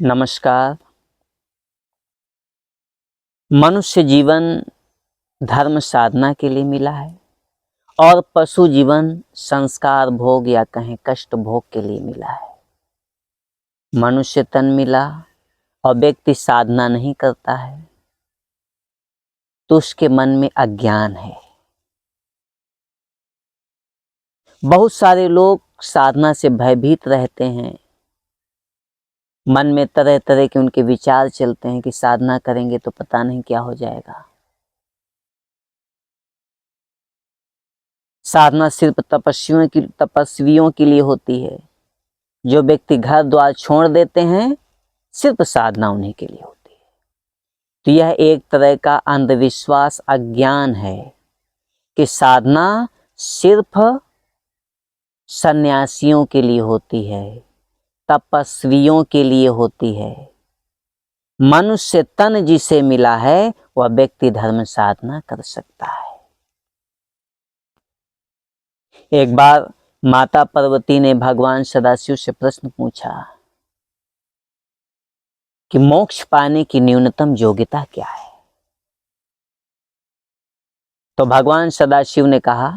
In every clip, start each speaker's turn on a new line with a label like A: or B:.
A: नमस्कार। मनुष्य जीवन धर्म साधना के लिए मिला है और पशु जीवन संस्कार भोग या कहें कष्ट भोग के लिए मिला है। मनुष्य तन मिला और व्यक्ति साधना नहीं करता है तो उसके मन में अज्ञान है। बहुत सारे लोग साधना से भयभीत रहते हैं। मन में तरह तरह के उनके विचार चलते हैं कि साधना करेंगे तो पता नहीं क्या हो जाएगा। साधना सिर्फ तपस्वियों के लिए होती है। जो व्यक्ति घर द्वार छोड़ देते हैं सिर्फ साधना उन्हीं के लिए होती है। तो यह एक तरह का अंधविश्वास अज्ञान है कि साधना सिर्फ सन्यासियों के लिए होती है, तपस्वियों के लिए होती है। मनुष्य तन जिसे मिला है वह व्यक्ति धर्म साधना कर सकता है। एक बार माता पार्वती ने भगवान सदाशिव से प्रश्न पूछा कि मोक्ष पाने की न्यूनतम योग्यता क्या है। तो भगवान सदाशिव ने कहा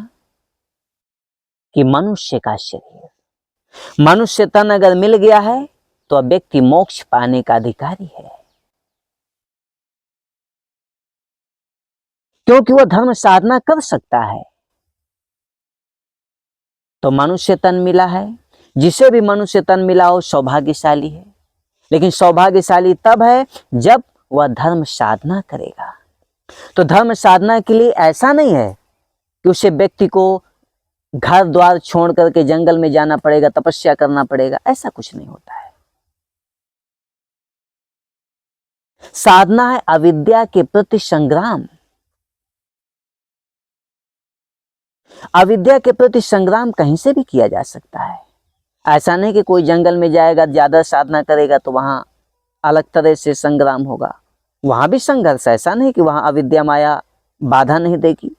A: कि मनुष्य का शरीर, मनुष्य तन अगर मिल गया है तो अब व्यक्ति मोक्ष पाने का अधिकारी है, क्योंकि वह धर्म साधना कर सकता है। तो मनुष्य तन मिला है, जिसे भी मनुष्य तन मिला हो सौभाग्यशाली है। लेकिन सौभाग्यशाली तब है जब वह धर्म साधना करेगा। तो धर्म साधना के लिए ऐसा नहीं है कि उसे व्यक्ति को घर द्वार छोड़ करके जंगल में जाना पड़ेगा, तपस्या करना पड़ेगा, ऐसा कुछ नहीं होता है। साधना है अविद्या के प्रति संग्राम। अविद्या के प्रति संग्राम कहीं से भी किया जा सकता है। ऐसा नहीं कि कोई जंगल में जाएगा, ज्यादा साधना करेगा तो वहां अलग तरह से संग्राम होगा। वहां भी संघर्ष, ऐसा नहीं कि वहां अविद्या माया बाधा नहीं देगी,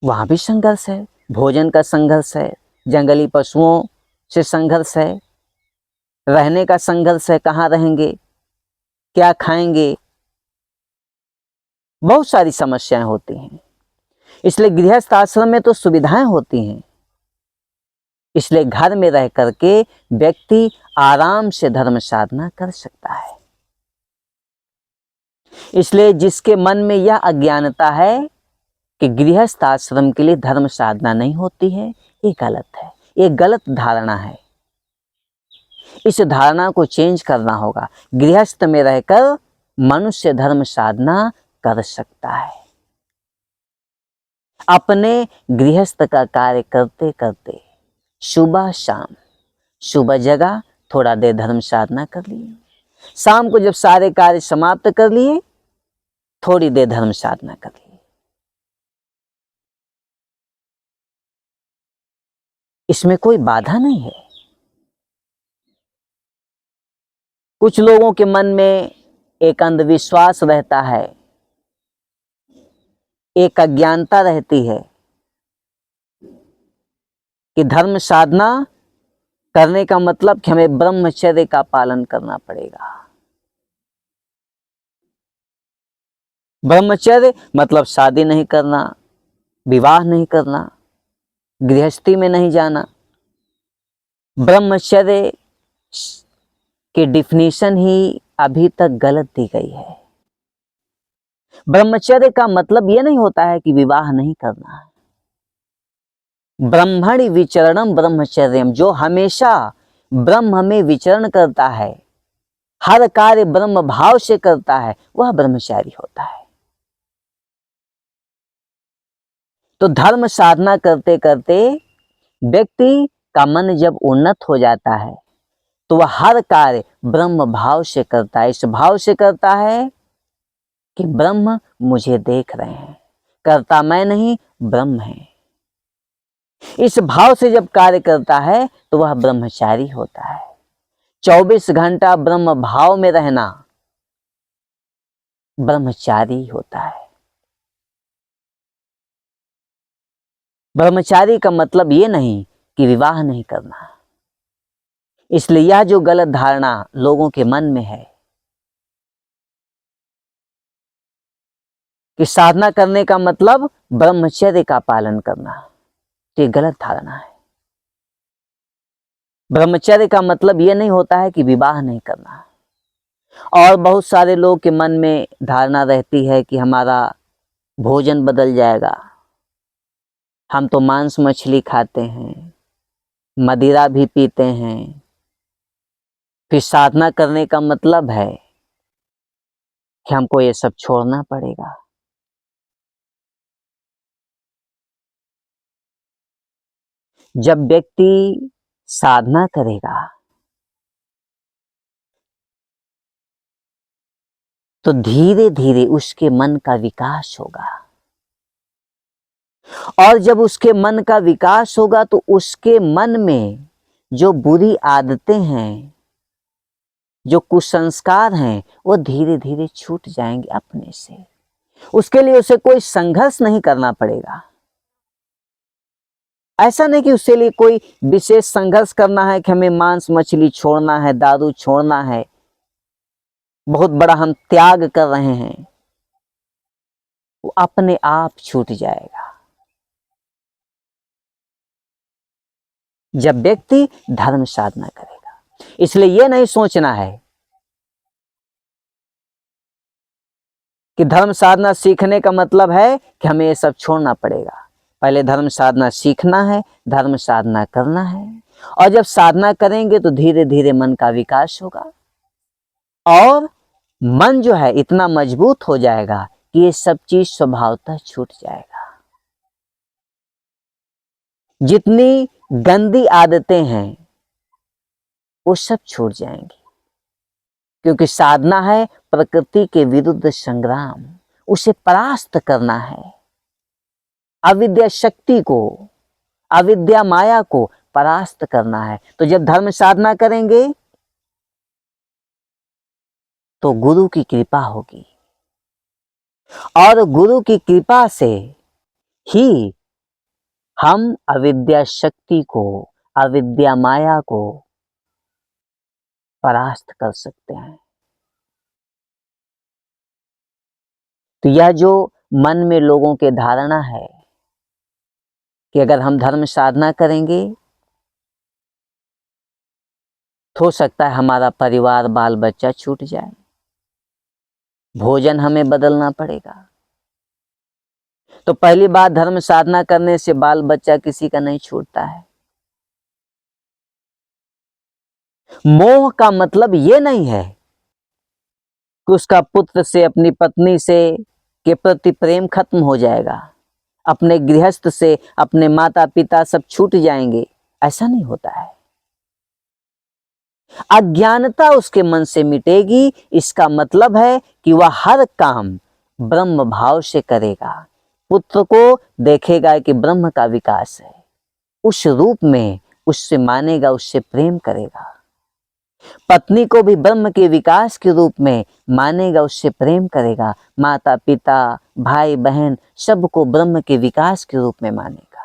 A: वहां भी संघर्ष है। भोजन का संघर्ष है, जंगली पशुओं से संघर्ष है, रहने का संघर्ष है, कहाँ रहेंगे, क्या खाएंगे, बहुत सारी समस्याएं होती हैं। इसलिए गृहस्थ आश्रम में तो सुविधाएं होती हैं, इसलिए घर में रह करके व्यक्ति आराम से धर्म साधना कर सकता है। इसलिए जिसके मन में यह अज्ञानता है कि गृहस्थ आश्रम के लिए धर्म साधना नहीं होती है, ये गलत है, ये गलत धारणा है। इस धारणा को चेंज करना होगा। गृहस्थ में रहकर मनुष्य धर्म साधना कर सकता है। अपने गृहस्थ का कार्य करते करते सुबह शाम, सुबह जगह थोड़ा देर धर्म साधना कर लिए, शाम को जब सारे कार्य समाप्त कर लिए थोड़ी देर धर्म साधना कर लिए। इसमें कोई बाधा नहीं है। कुछ लोगों के मन में एक अंधविश्वास रहता है, एक अज्ञानता रहती है कि धर्म साधना करने का मतलब कि हमें ब्रह्मचर्य का पालन करना पड़ेगा। ब्रह्मचर्य मतलब शादी नहीं करना, विवाह नहीं करना, गृहस्थी में नहीं जाना। ब्रह्मचर्य की डिफिनीशन ही अभी तक गलत दी गई है। ब्रह्मचर्य का मतलब यह नहीं होता है कि विवाह नहीं करना है। ब्रह्मणि विचरणम ब्रह्मचर्यम, जो हमेशा ब्रह्म में विचरण करता है, हर कार्य ब्रह्म भाव से करता है, वह ब्रह्मचारी होता है। तो धर्म साधना करते करते व्यक्ति का मन जब उन्नत हो जाता है तो वह हर कार्य ब्रह्म भाव से करता है। इस भाव से करता है कि ब्रह्म मुझे देख रहे हैं, करता मैं नहीं ब्रह्म है। इस भाव से जब कार्य करता है तो वह ब्रह्मचारी होता है। 24 घंटा ब्रह्म भाव में रहना ब्रह्मचारी होता है। ब्रह्मचारी का मतलब ये नहीं कि विवाह नहीं करना, इसलिए यह जो गलत धारणा लोगों के मन में है कि साधना करने का मतलब ब्रह्मचर्य का पालन करना, ये गलत धारणा है। ब्रह्मचर्य का मतलब यह नहीं होता है कि विवाह नहीं करना। और बहुत सारे लोग के मन में धारणा रहती है कि हमारा भोजन बदल जाएगा, हम तो मांस मछली खाते हैं, मदिरा भी पीते हैं, फिर साधना करने का मतलब है कि हमको ये सब छोड़ना पड़ेगा। जब व्यक्ति साधना करेगा तो धीरे धीरे उसके मन का विकास होगा, और जब उसके मन का विकास होगा तो उसके मन में जो बुरी आदतें हैं, जो कुसंस्कार हैं, वो धीरे धीरे छूट जाएंगे अपने से। उसके लिए उसे कोई संघर्ष नहीं करना पड़ेगा। ऐसा नहीं कि उसके लिए कोई विशेष संघर्ष करना है कि हमें मांस मछली छोड़ना है, दारू छोड़ना है, बहुत बड़ा हम त्याग कर रहे हैं। वो अपने आप छूट जाएगा जब व्यक्ति धर्म साधना करेगा। इसलिए यह नहीं सोचना है कि धर्म साधना सीखने का मतलब है कि हमें ये सब छोड़ना पड़ेगा। पहले धर्म साधना सीखना है, धर्म साधना करना है, और जब साधना करेंगे तो धीरे धीरे मन का विकास होगा और मन जो है इतना मजबूत हो जाएगा कि ये सब चीज स्वभावतः छूट जाएगा। जितनी गंदी आदतें हैं वो सब छूट जाएंगी, क्योंकि साधना है प्रकृति के विरुद्ध संग्राम, उसे परास्त करना है। अविद्या शक्ति को, अविद्या माया को परास्त करना है। तो जब धर्म साधना करेंगे तो गुरु की कृपा होगी, और गुरु की कृपा से ही हम अविद्या शक्ति को, अविद्या माया को परास्त कर सकते हैं। तो यह जो मन में लोगों के धारणा है कि अगर हम धर्म साधना करेंगे तो हो सकता है हमारा परिवार बाल बच्चा छूट जाए, भोजन हमें बदलना पड़ेगा। तो पहली बात, धर्म साधना करने से बाल बच्चा किसी का नहीं छूटता है। मोह का मतलब ये नहीं है कि उसका पुत्र से, अपनी पत्नी से के प्रति प्रेम खत्म हो जाएगा, अपने गृहस्थ से, अपने माता पिता सब छूट जाएंगे। ऐसा नहीं होता है। अज्ञानता उसके मन से मिटेगी। इसका मतलब है कि वह हर काम ब्रह्म भाव से करेगा। पुत्र को देखेगा कि ब्रह्म का विकास है, उस रूप में उससे मानेगा, उससे प्रेम करेगा। पत्नी को भी ब्रह्म के विकास के रूप में मानेगा, उससे प्रेम करेगा। माता पिता भाई बहन सबको ब्रह्म के विकास के रूप में मानेगा।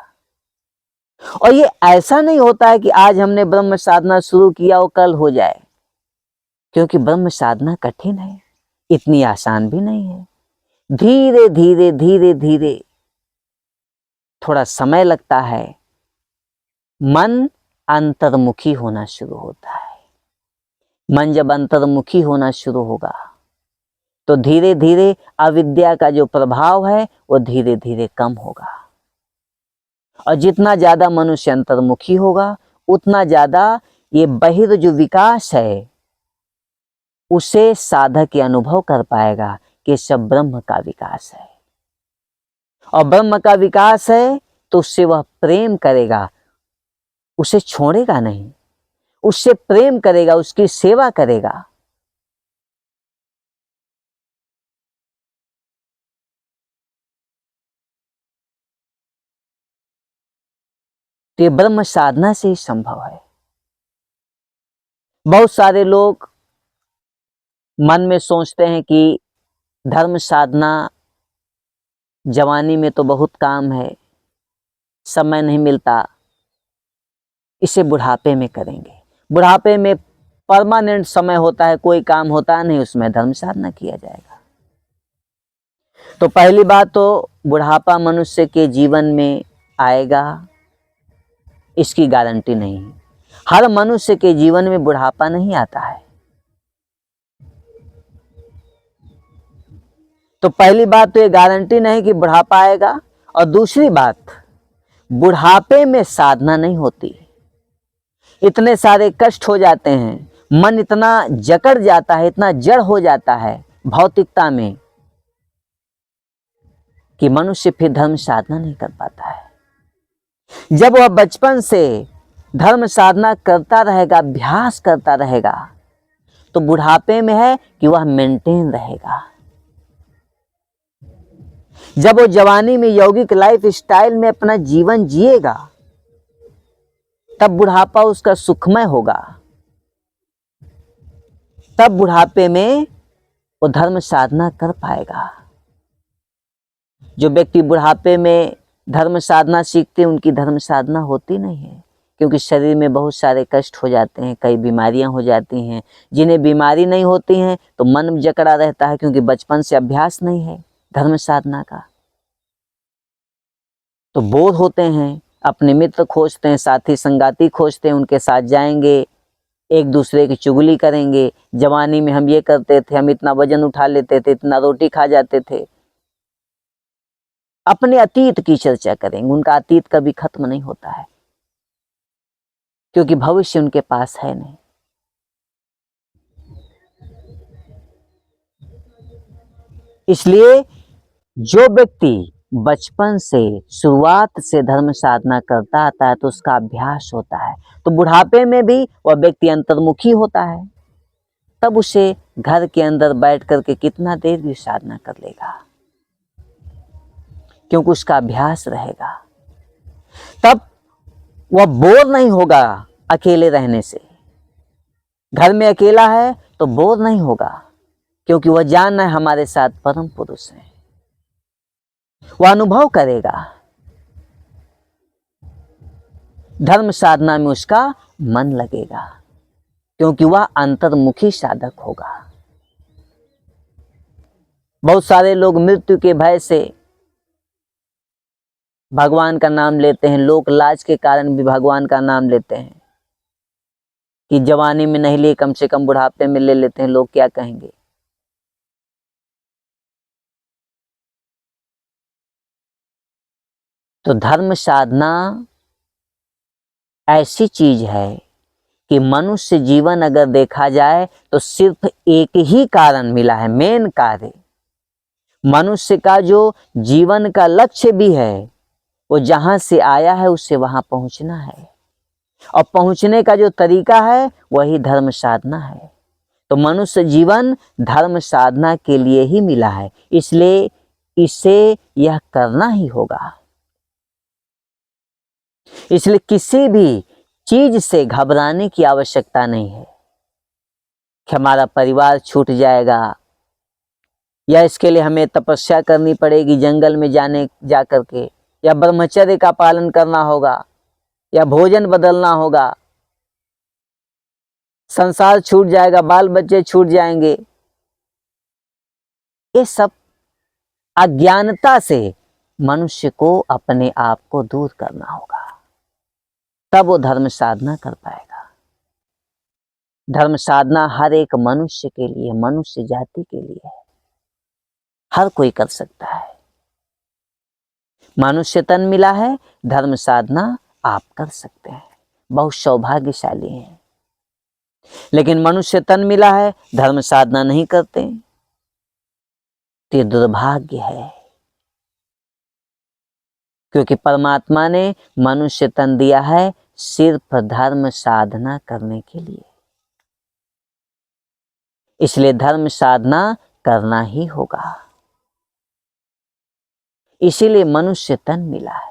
A: और ये ऐसा नहीं होता है कि आज हमने ब्रह्म साधना शुरू किया और कल हो जाए, क्योंकि ब्रह्म साधना कठिन है, इतनी आसान भी नहीं है। धीरे धीरे धीरे धीरे थोड़ा समय लगता है। मन अंतर्मुखी होना शुरू होता है। मन जब अंतर्मुखी होना शुरू होगा तो धीरे धीरे अविद्या का जो प्रभाव है वो धीरे धीरे कम होगा। और जितना ज्यादा मनुष्य अंतर्मुखी होगा उतना ज्यादा ये बहिर् जो विकास है उसे साधक ये अनुभव कर पाएगा कि सब ब्रह्म का विकास है। और ब्रह्म का विकास है तो उससे वह प्रेम करेगा, उसे छोड़ेगा नहीं, उससे प्रेम करेगा, उसकी सेवा करेगा। तो ये ब्रह्म साधना से ही संभव है। बहुत सारे लोग मन में सोचते हैं कि धर्म साधना जवानी में तो बहुत काम है, समय नहीं मिलता, इसे बुढ़ापे में करेंगे। बुढ़ापे में परमानेंट समय होता है, कोई काम होता नहीं, उसमें धर्म साधना किया जाएगा। तो पहली बात तो बुढ़ापा मनुष्य के जीवन में आएगा, इसकी गारंटी नहीं है। हर मनुष्य के जीवन में बुढ़ापा नहीं आता है। तो पहली बात तो ये गारंटी नहीं कि बुढ़ापा आएगा, और दूसरी बात, बुढ़ापे में साधना नहीं होती। इतने सारे कष्ट हो जाते हैं, मन इतना जकड़ जाता है, इतना जड़ हो जाता है भौतिकता में कि मनुष्य फिर धर्म साधना नहीं कर पाता है। जब वह बचपन से धर्म साधना करता रहेगा, अभ्यास करता रहेगा, तो बुढ़ापे में है कि वह मेंटेन रहेगा। जब वो जवानी में यौगिक लाइफ स्टाइल में अपना जीवन जिएगा, तब बुढ़ापा उसका सुखमय होगा। तब बुढ़ापे में वो धर्म साधना कर पाएगा। जो व्यक्ति बुढ़ापे में धर्म साधना सीखते हैं, उनकी धर्म साधना होती नहीं है, क्योंकि शरीर में बहुत सारे कष्ट हो जाते हैं, कई बीमारियां हो जाती हैं। जिन्हें बीमारी नहीं होती हैं तो मन जकड़ा रहता है, क्योंकि बचपन से अभ्यास नहीं है धर्म साधना का। तो बोर होते हैं, अपने मित्र खोजते हैं, साथी संगाती खोजते हैं, उनके साथ जाएंगे, एक दूसरे की चुगली करेंगे। जवानी में हम ये करते थे, हम इतना वजन उठा लेते थे, इतना रोटी खा जाते थे। अपने अतीत की चर्चा करेंगे। उनका अतीत कभी खत्म नहीं होता है, क्योंकि भविष्य उनके पास है नहीं। इसलिए जो व्यक्ति बचपन से शुरुआत से धर्म साधना करता आता है, तो उसका अभ्यास होता है, तो बुढ़ापे में भी वह व्यक्ति अंतर्मुखी होता है। तब उसे घर के अंदर बैठ करके कितना देर भी साधना कर लेगा, क्योंकि उसका अभ्यास रहेगा। तब वह बोर नहीं होगा अकेले रहने से। घर में अकेला है तो बोर नहीं होगा, क्योंकि वह जान है हमारे साथ परम पुरुष है। वह अनुभव करेगा। धर्म साधना में उसका मन लगेगा, क्योंकि वह अंतर्मुखी साधक होगा। बहुत सारे लोग मृत्यु के भय से भगवान का नाम लेते हैं, लोक लाज के कारण भी भगवान का नाम लेते हैं कि जवानी में नहीं लिए, कम से कम बुढ़ापे में ले लेते हैं, लोग क्या कहेंगे। तो धर्म साधना ऐसी चीज है कि मनुष्य जीवन अगर देखा जाए तो सिर्फ एक ही कारण मिला है, मेन कार्य। मनुष्य का जो जीवन का लक्ष्य भी है, वो जहां से आया है उससे वहां पहुंचना है, और पहुंचने का जो तरीका है वही धर्म साधना है। तो मनुष्य जीवन धर्म साधना के लिए ही मिला है, इसलिए इसे यह करना ही होगा। इसलिए किसी भी चीज से घबराने की आवश्यकता नहीं है कि हमारा परिवार छूट जाएगा, या इसके लिए हमें तपस्या करनी पड़ेगी जंगल में जा करके, या ब्रह्मचर्य का पालन करना होगा, या भोजन बदलना होगा, संसार छूट जाएगा, बाल बच्चे छूट जाएंगे। ये सब अज्ञानता से मनुष्य को अपने आप को दूर करना होगा, तब वो धर्म साधना कर पाएगा। धर्म साधना हर एक मनुष्य के लिए, मनुष्य जाति के लिए है, हर कोई कर सकता है। मनुष्य तन मिला है, धर्म साधना आप कर सकते हैं, बहुत सौभाग्यशाली हैं। लेकिन मनुष्य तन मिला है, धर्म साधना नहीं करते, तो ये दुर्भाग्य है, क्योंकि परमात्मा ने मनुष्य तन दिया है सिर्फ धर्म साधना करने के लिए। इसलिए धर्म साधना करना ही होगा, इसीलिए मनुष्य तन मिला है।